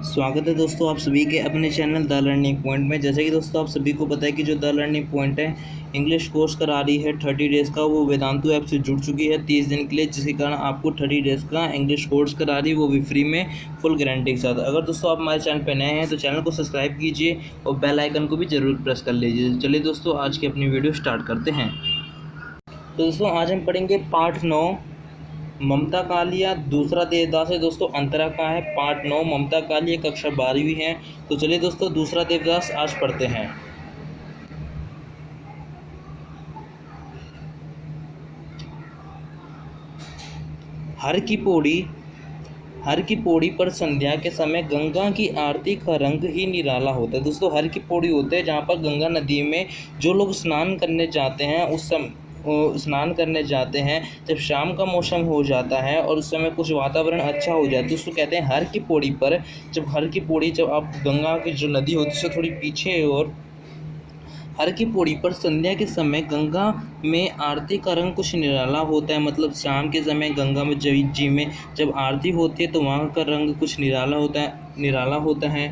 स्वागत है दोस्तों आप सभी के अपने चैनल द लर्निंग पॉइंट में। जैसे कि दोस्तों आप सभी को पता है कि जो द लर्निंग पॉइंट है इंग्लिश कोर्स करा रही है 30 डेज़ का, वो वेदांतु ऐप से जुड़ चुकी है 30 दिन के लिए, जिसके कारण आपको 30 डेज़ का इंग्लिश कोर्स करा रही है, वो भी फ्री में फुल गारंटी के साथ। अगर दोस्तों आप हमारे चैनल पर नए हैं तो चैनल को सब्सक्राइब कीजिए और बेल आइकन को भी ज़रूर प्रेस कर लीजिए। चलिए दोस्तों आज की अपनी वीडियो स्टार्ट करते हैं। तो दोस्तों आज हम पढ़ेंगे पाठ 9 ममता कालिया दूसरा देवदास है। दोस्तों अंतरा का है पार्ट 9 ममता कालिया, कक्षा 12वीं है। तो चलिए दोस्तों दूसरा देवदास आज पढ़ते हैं। हर की पौड़ी पर संध्या के समय गंगा की आरती का रंग ही निराला होता है। दोस्तों हर की पौड़ी होते हैं जहाँ पर गंगा नदी में जो लोग स्नान करने जाते हैं, उस समय स्नान करने जाते हैं जब शाम का मौसम हो जाता है और उस समय कुछ वातावरण अच्छा हो जाता है तो उसको कहते हैं हर की पौड़ी पर। जब आप गंगा की जो नदी होती है उससे थोड़ी पीछे और हर की पौड़ी पर संध्या के समय गंगा में आरती का रंग कुछ निराला होता है। मतलब शाम के समय गंगा में जी में जब आरती होती है तो वहाँ का रंग कुछ निराला होता है।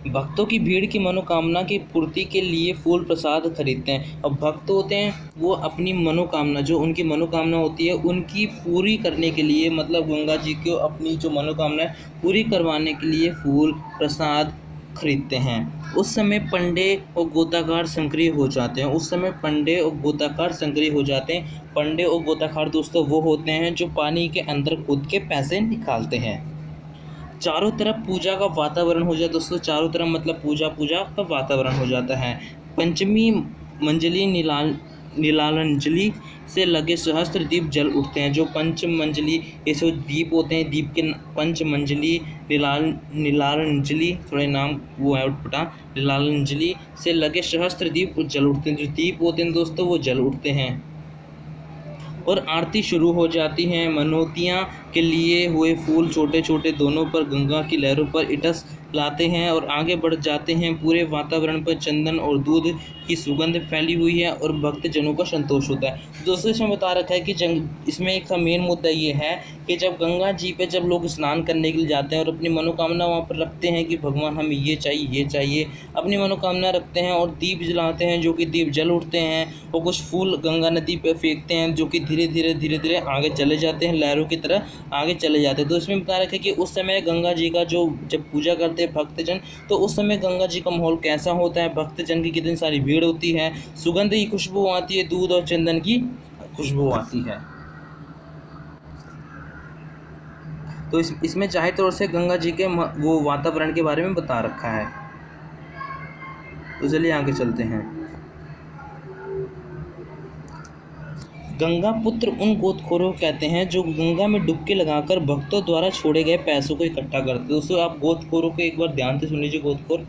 भक्तों की भीड़ की मनोकामना की पूर्ति के लिए फूल प्रसाद खरीदते हैं। अब भक्त होते हैं वो अपनी मनोकामना, जो उनकी मनोकामना होती है उनकी पूरी करने के लिए, मतलब गंगा जी को अपनी जो मनोकामना है पूरी करवाने के लिए फूल प्रसाद खरीदते हैं। उस समय पंडे और गोताखार सक्रिय हो जाते हैं। पंडे और गोताखार दोस्तों वो होते हैं जो पानी के अंदर कूद के पैसे निकालते हैं। चारों तरफ पूजा का वातावरण हो जाता है। दोस्तों चारों तरफ मतलब पूजा का वातावरण हो जाता है। पंचमी मंजली नीलांजलि से लगे सहस्त्र दीप जल उठते हैं। जो पंचमंजली ऐसे दीप होते हैं, दीप के पंचमंजली नीलांजलि, थोड़े नाम वो है उठपटा, नीलांजलि से लगे सहस्त्र दीप जल उठते हैं। जो दीप होते हैं दोस्तों वो जल उठते हैं और आरती शुरू हो जाती है। मनोतियाँ के लिए हुए फूल छोटे छोटे दोनों पर गंगा की लहरों पर इटस लाते हैं और आगे बढ़ जाते हैं। पूरे वातावरण पर चंदन और दूध की सुगंध फैली हुई है और भक्तजनों का संतोष होता है। दोस्तों इसमें बता रखा है कि इसमें एक मेन मुद्दा ये है कि जब गंगा जी पे जब लोग स्नान करने के लिए जाते हैं और अपनी मनोकामना वहाँ पर रखते हैं कि भगवान हमें ये चाहिए, अपनी मनोकामना रखते हैं और दीप जलाते हैं, जो कि दीप जल उठते हैं और कुछ फूल गंगा नदी पे फेंकते हैं, जो कि धीरे धीरे आगे चले जाते हैं, लहरों की तरह आगे चले जाते हैं। तो इसमें बता रखा है कि उस समय गंगा जी का जो जब पूजा करते हैं भक्तजन, तो उस समय गंगा जी का माहौल कैसा होता है, भक्तजन की कितनी सारी भीड़ होती है, सुगंध की खुशबू आती है, दूध और चंदन की खुशबू आती है। तो इसमें चाहे तौर से गंगा जी के वो वातावरण के बारे में बता रखा है। तो चलिए आगे चलते हैं। गंगा पुत्र उन गोतखोरों को कहते हैं जो गंगा में डुबकी लगाकर भक्तों द्वारा छोड़े गए पैसों को इकट्ठा करते हैं। दोस्तों आप गोतखोरों को एक बार ध्यान से सुन लीजिए। गोतखोर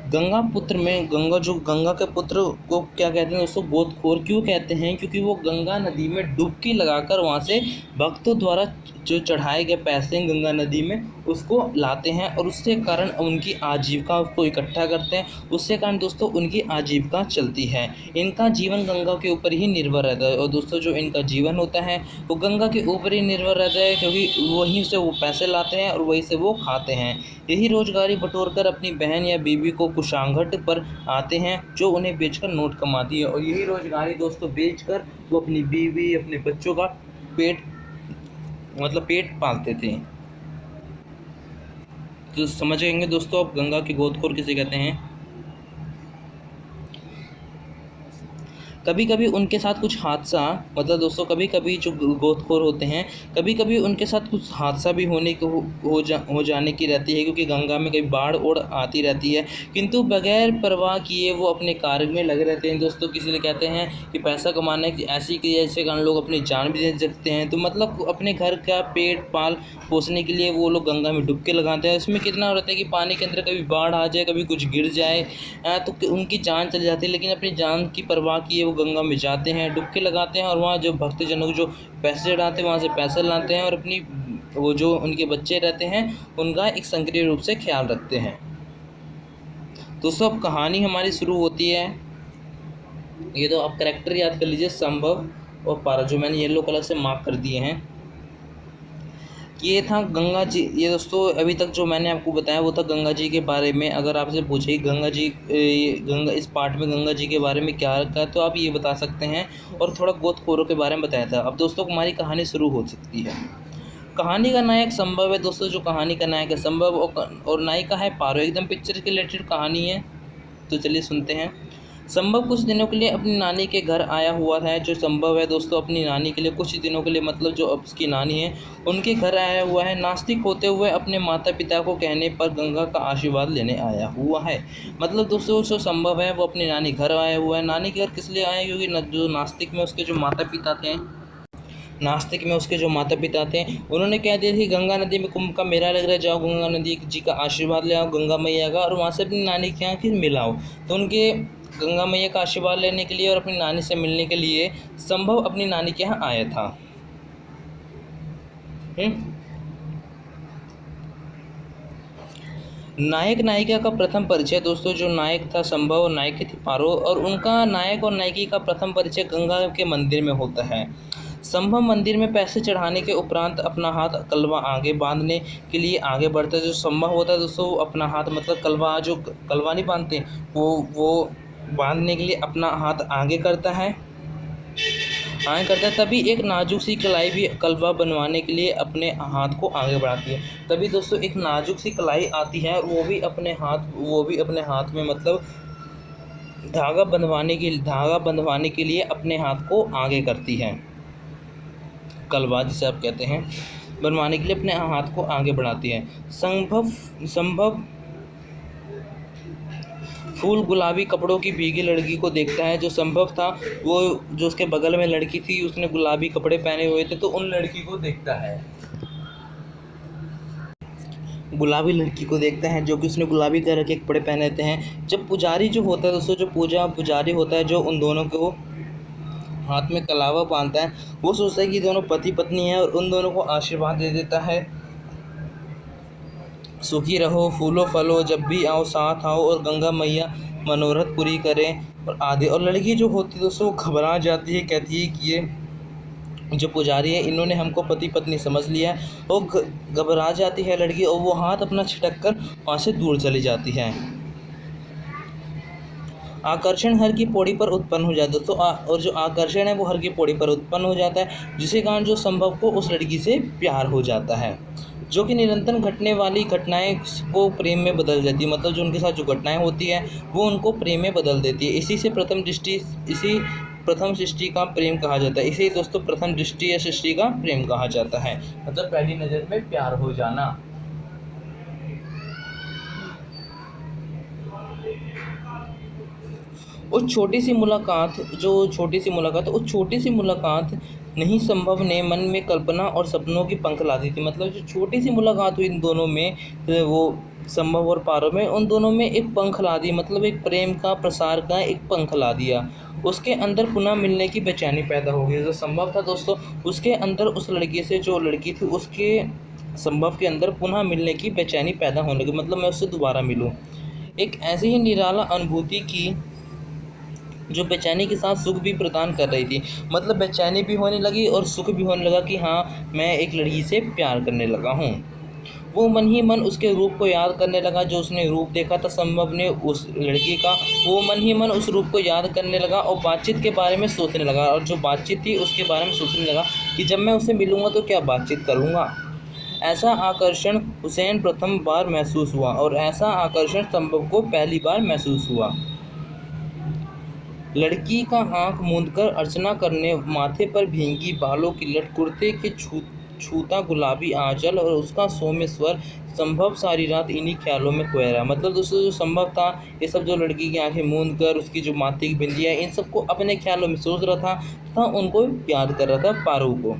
गंगा पुत्र में गंगा के पुत्र को क्या कहते हैं दोस्तों? गोतखोर। क्यों कहते हैं? क्योंकि वो गंगा नदी में डुबकी लगाकर वहाँ से भक्तों द्वारा जो चढ़ाए गए पैसे गंगा नदी में उसको लाते हैं और उससे कारण उनकी आजीविका को इकट्ठा करते हैं। उससे कारण दोस्तों उनकी आजीविका चलती है। इनका जीवन गंगा के ऊपर ही निर्भर रहता है और दोस्तों जो इनका जीवन होता है वो गंगा के ऊपर ही निर्भर रहता है, क्योंकि वहीं से वो पैसे लाते हैं और वहीं से वो खाते हैं। यही रोजगारी बटोरकर अपनी बहन या बीवी को कुशांघट पर आते हैं, जो उन्हें बेचकर नोट कमाती है। और यही रोजगारी दोस्तों बेचकर वो अपनी बीवी अपने बच्चों का पेट पालते थे। तो समझ जाएंगे दोस्तों आप गंगा के गोतखोर किसे कहते हैं। कभी कभी उनके साथ कुछ हादसा, मतलब दोस्तों कभी कभी जो गोतखोर होते हैं कभी कभी उनके साथ कुछ हादसा भी हो जाने की रहती है, क्योंकि गंगा में कभी बाढ़ और आती रहती है, किंतु बगैर परवाह किए वो अपने कार्य में लगे रहते हैं। दोस्तों किसी कहते हैं कि पैसा कमाने की ऐसी कि ऐसे कारण लोग अपनी जान भी दे सकते हैं। तो मतलब अपने घर का पेट पाल पोसने के लिए वो लोग गंगा में डुबकी लगाते हैं। इसमें कितना रहता है कि पानी के अंदर कभी बाढ़ आ जाए, कभी कुछ गिर जाए तो उनकी जान चली जाती है, लेकिन अपनी जान की परवाह किए वो गंगा में जाते हैं, डुबकी लगाते हैं और वहाँ जो भक्तजनों को जो पैसे चढ़ाते हैं वहाँ से पैसे लाते हैं और अपनी वो जो उनके बच्चे रहते हैं उनका एक सक्रिय रूप से ख्याल रखते हैं। दोस्तों अब कहानी हमारी शुरू होती है। ये तो आप कैरेक्टर याद कर लीजिए, संभव और पारा, जो मैंने येलो कलर से मार्क कर दिए हैं। ये था गंगा जी। ये दोस्तों अभी तक जो मैंने आपको बताया वो था गंगा जी के बारे में। अगर आपसे पूछे गंगा जी, गंगा इस पार्ट में गंगा जी के बारे में क्या रखा है, तो आप ये बता सकते हैं। और थोड़ा गोतखोरों के बारे में बताया था। अब दोस्तों हमारी कहानी शुरू हो सकती है। कहानी का नायक संभव है दोस्तों। जो कहानी का नायक है संभव, और नायिका है पारो। एकदम पिक्चर के रिलेटेड कहानी है, तो चलिए सुनते हैं। संभव कुछ दिनों के लिए अपनी नानी के घर आया हुआ है। जो संभव है दोस्तों अपनी नानी के लिए कुछ दिनों के लिए, मतलब जो अब उसकी नानी है उनके घर आया हुआ है। नास्तिक होते हुए अपने माता पिता को कहने पर गंगा का आशीर्वाद लेने आया हुआ है। मतलब दोस्तों जो संभव है वो अपनी नानी घर आया हुआ है। नानी के घर किस लिए आया, क्योंकि जो नास्तिक में उसके जो माता पिता थे, उन्होंने कह दिया कि गंगा नदी में कुंभ का मेला लग रहा है, जाओ गंगा नदी जी का आशीर्वाद ले आओ, गंगा मैया का, और वहाँ से अपनी नानी के यहाँ फिर मिलाओ। तो उनके गंगा मैया का आशीर्वाद लेने के लिए और अपनी नानी से मिलने के लिए संभव अपनी नानी के यहाँ आया था। नायक नायिका का प्रथम परिचय दोस्तों। जो नायक था संभव और नायिका थी पारो, और उनका नायक और नायिकी का प्रथम परिचय गंगा के मंदिर में होता है। संभव मंदिर में पैसे चढ़ाने के उपरांत अपना हाथ कलवा आगे बांधने के लिए आगे बढ़ता है। जो संभव होता है दोस्तों अपना हाथ, मतलब कलवा, जो कलवा नहीं बांधते, वो बांधने के लिए अपना हाथ आगे करता है। तभी एक नाजुक सी कलाई भी कलवा बनवाने के लिए अपने हाथ को आगे बढ़ाती है। तभी दोस्तों एक नाजुक सी कलाई आती है, वो भी अपने हाथ में, मतलब धागा बंधवाने के लिए अपने हाथ को आगे करती है। कलवा जिसे आप कहते हैं, बनवाने के लिए अपने हाथ को आगे बढ़ाती है। संभव फूल गुलाबी कपड़ों की भीगी लड़की को देखता है। जो संभव था वो, जो उसके बगल में लड़की थी उसने गुलाबी कपड़े पहने हुए थे, तो उन लड़की को देखता है, गुलाबी लड़की को देखता है जो कि उसने गुलाबी कलर के कपड़े पहने थे हैं। जब पुजारी जो होता है दोस्तों, जो पुजारी होता है, जो उन दोनों को हाथ में कलावा बांधता है, वो सोचता है कि दोनों पति पत्नी हैं और उन दोनों को आशीर्वाद दे देता है, सुखी रहो, फूलो फलो, जब भी आओ साथ आओ, और गंगा मैया मनोरथ पूरी करें, और आदि। और लड़की जो होती है दोस्तों घबरा जाती है, कहती है कि ये जो पुजारी है इन्होंने हमको पति पत्नी समझ लिया है। और घबरा जाती है लड़की, और वो हाथ अपना छिटक कर वहाँ से दूर चली जाती है। आकर्षण हर की पौड़ी पर उत्पन्न हो जाता है। तो और जो आकर्षण है वो हर की पौड़ी पर उत्पन्न हो जाता है, जिसके कारण जो संभव को उस लड़की से प्यार हो जाता है, जो कि निरंतर घटने वाली घटनाएं को प्रेम में बदल जाती है। मतलब जो उनके साथ जो घटनाएं होती है वो उनको प्रेम में बदल देती है। इसी प्रथम सृष्टि का प्रेम कहा जाता है। इसे दोस्तों प्रथम दृष्टि या सृष्टि का प्रेम कहा जाता है, मतलब पहली नज़र में प्यार हो जाना। उस छोटी सी मुलाकात नहीं संभव ने मन में कल्पना और सपनों की पंख ला दी थी। मतलब जो छोटी सी मुलाकात हुई इन दोनों में, वो संभव और पारो में, उन दोनों में एक पंख ला दी, मतलब एक प्रेम का प्रसार का एक पंख ला दिया। उसके अंदर पुनः मिलने की बेचैनी पैदा हो गई। जो संभव था दोस्तों उसके अंदर, उस लड़की से, जो लड़की थी उसके संभव के अंदर पुनः मिलने की बेचैनी पैदा होने लगी, मतलब मैं उससे दोबारा मिलूं। एक ऐसी ही निराला अनुभूति की जो बेचैनी के साथ सुख भी प्रदान कर रही थी। मतलब बेचैनी भी होने लगी और सुख भी होने लगा कि हाँ मैं एक लड़की से प्यार करने लगा हूँ। वो मन ही मन उसके रूप को याद करने लगा। जो उसने रूप देखा था संभव ने उस लड़की का, वो मन ही मन उस रूप को याद करने लगा और बातचीत के बारे में सोचने लगा। और जो बातचीत थी उसके बारे में सोचने लगा कि जब मैं उससे मिलूँगा तो क्या बातचीत करूँगा। ऐसा आकर्षण हुसैन प्रथम बार महसूस हुआ, और ऐसा आकर्षण संभव को पहली बार महसूस हुआ। लड़की का आँख मूंदकर अर्चना करने, माथे पर भींगी बालों की लट, कुर्ते के छूता गुलाबी आंचल और उसका सौम्य स्वर। संभव सारी रात इन्हीं ख्यालों में खोया रहा। मतलब दोस्तों जो संभव था ये सब, जो लड़की की आंखें मूंद कर, उसकी जो माथे की बिंदियाँ, इन सबको अपने ख्यालों में सोच रहा था तथा उनको याद कर रहा था पारो को।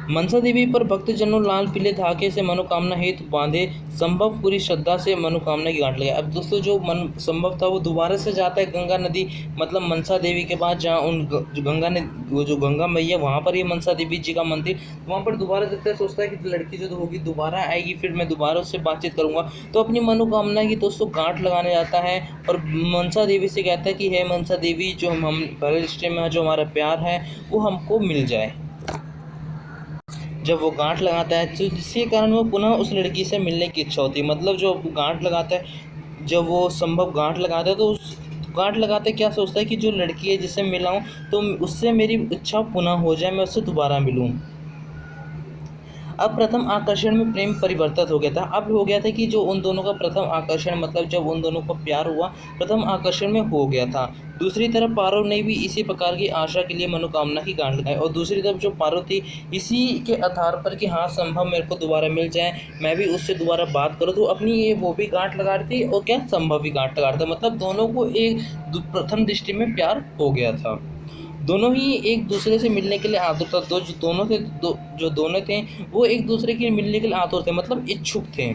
मनसा देवी पर भक्तजनों लाल पीले धागे से मनोकामना हेतु बांधे संभव पूरी श्रद्धा से मनोकामना की गांठ लगाई। अब दोस्तों जो मन संभव था वो दोबारा से जाता है गंगा नदी, मतलब मनसा देवी के पास, जहाँ जो गंगा ने वो जो गंगा मैया वहाँ पर ही मनसा देवी जी का मंदिर, वहाँ पर दोबारा जाता है, सोचता है कि लड़की जो होगी दोबारा आएगी, फिर मैं दोबारा उससे बातचीत करूँगा, तो अपनी मनोकामना की दोस्तों गांठ लगाने जाता है और मनसा देवी से कहता है कि हे मनसा देवी, जो हम पहले रिश्ते में जो हमारा प्यार है वो हमको मिल जाए। जब वो गांठ लगाता है तो जिसके कारण वो पुनः उस लड़की से मिलने की इच्छा होती है। मतलब जो गांठ लगाता है, जब वो संभव गांठ लगाता है तो उस गांठ लगाते क्या सोचता है कि जो लड़की है जिससे मिला हूँ तो उससे मेरी इच्छा पुनः हो जाए, मैं उससे दोबारा मिलूँ। अब प्रथम आकर्षण में प्रेम परिवर्तित हो गया था। अब हो गया था कि जो उन दोनों का प्रथम आकर्षण, मतलब जब उन दोनों को प्यार हुआ, प्रथम आकर्षण में हो गया था। दूसरी तरफ पारो ने भी इसी प्रकार की आशा के लिए मनोकामना की गांठ लगाई और दूसरी तरफ जो पारो थी इसी के आधार पर कि हाँ संभव मेरे को दोबारा मिल जाए, मैं भी उससे दोबारा बात करूँ, तो अपनी ये वो भी गांठ लगा रही थी और क्या संभव भी गांठ लगा रहा था। मतलब दोनों को एक प्रथम दृष्टि में प्यार हो गया था। दोनों ही एक दूसरे से मिलने के लिए आतुर था। जो दोनों थे वो एक दूसरे के मिलने के लिए आतुर थे, मतलब इच्छुक थे।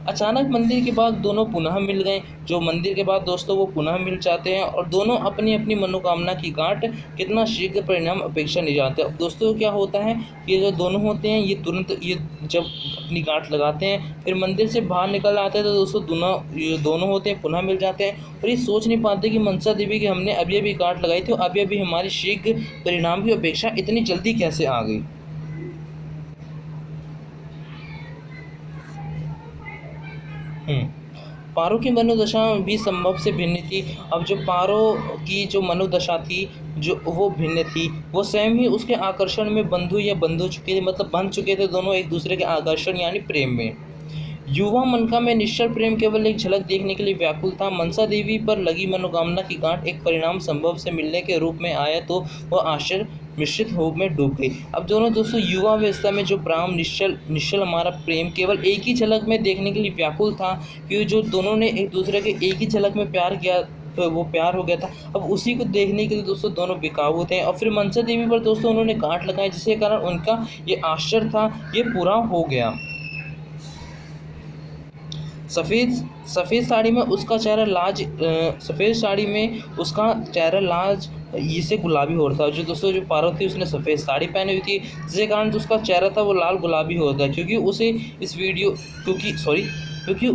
अचानक मंदिर के बाद दोनों पुनः मिल गए। जो मंदिर के बाद दोस्तों वो पुनः मिल जाते हैं और दोनों अपनी अपनी मनोकामना की गांठ कितना शीघ्र परिणाम अपेक्षा नहीं जानते। अब दोस्तों क्या होता है कि जो दोनों होते हैं ये तुरंत ये जब अपनी गांठ लगाते हैं फिर मंदिर से बाहर निकल आते हैं तो दोस्तों ये दोनों होते हैं पुनः मिल जाते हैं और ये सोच नहीं पाते कि मनसा देवी की हमने अभी अभी गांठ लगाई थी, अभी अभी हमारी शीघ्र परिणाम की अपेक्षा इतनी जल्दी कैसे आ गई। पारो की मनोदशा भी संभव से भिन्न थी। अब जो पारो की जो मनोदशा थी जो वो भिन्न थी, वो स्वयं ही उसके आकर्षण में बंधु या बंधु चुके थे, मतलब बंध चुके थे दोनों एक दूसरे के आकर्षण यानी प्रेम में। युवा मनका में निश्चल प्रेम केवल एक झलक देखने के लिए व्याकुल था। मनसा देवी पर लगी मनोकामना की गांठ एक परिणाम संभव से मिलने के रूप में आया तो वह आश्चर्य मिश्रित होप में डूब गई। अब दोनों दोस्तों युवा अवस्था में जो प्राण निश्चल हमारा प्रेम केवल एक ही झलक में देखने के लिए व्याकुल था, क्योंकि जो दोनों ने एक दूसरे के एक ही झलक में प्यार किया तो वो प्यार हो गया था। अब उसी को देखने के लिए दोस्तों दोनों बेकाबू थे और फिर मनसा देवी पर दोस्तों उन्होंने गांठ लगाई, जिसके कारण उनका ये आश्चर्य था ये पूरा हो गया। सफ़ेद साड़ी में उसका चेहरा सफ़ेद साड़ी में उसका चेहरा लाज से गुलाबी हो रहा था। जो दोस्तों जो पार्वती थी उसने सफ़ेद साड़ी पहनी हुई थी, जिसके कारण जो उसका चेहरा था वो लाल गुलाबी हो रहा था, क्योंकि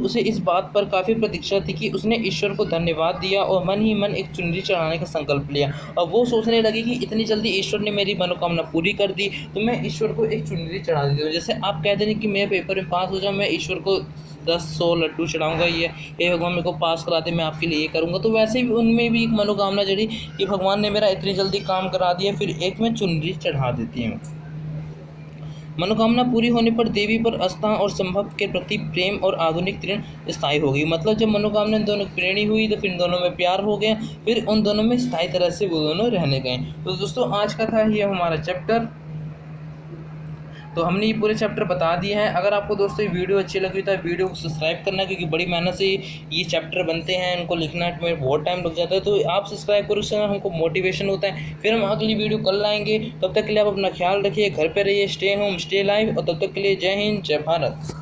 उसे इस बात पर काफ़ी प्रतीक्षा थी कि उसने ईश्वर को धन्यवाद दिया और मन ही मन एक चुनरी चढ़ाने का संकल्प लिया। और वो सोचने लगी कि इतनी जल्दी ईश्वर ने मेरी मनोकामना पूरी कर दी तो मैं ईश्वर को एक चुनरी चढ़ा देती हूँ। जैसे आप कहते हैं कि मेरे पेपर में पास हो जाए, मैं ईश्वर को 10-100 लड्डू चढ़ाऊँगा, ये भगवान मेरे को पास कराते, मैं आपके लिए ये करूँगा। तो वैसे भी उनमें भी एक मनोकामना जड़ी कि भगवान ने मेरा इतनी जल्दी काम करा दिया, फिर एक मैं चुनरी चढ़ा देती हूँ। मनोकामना पूरी होने पर देवी पर आस्था और संभव के प्रति प्रेम और आधुनिक तृण स्थायी हो गई। मतलब जब मनोकामना इन दोनों की प्रेरणी हुई तो फिर दोनों में प्यार हो गया, फिर उन दोनों में स्थायी तरह से वो दोनों रहने गए। तो दोस्तों आज का था ये हमारा चैप्टर, तो हमने ये पूरे चैप्टर बता दिए हैं। अगर आपको दोस्तों ये वीडियो अच्छी लगी तो वीडियो को सब्सक्राइब करना, क्योंकि बड़ी मेहनत से ये चैप्टर बनते हैं, इनको लिखना में बहुत टाइम लग जाता है। तो आप सब्सक्राइब करो, उससे हमको मोटिवेशन होता है। फिर हम अगली वीडियो कल लाएंगे, तब तक के लिए आप अपना ख्याल रखिए, घर पर रहिए, स्टे होम स्टे लाइव, और तब तक के लिए जय हिंद जय भारत।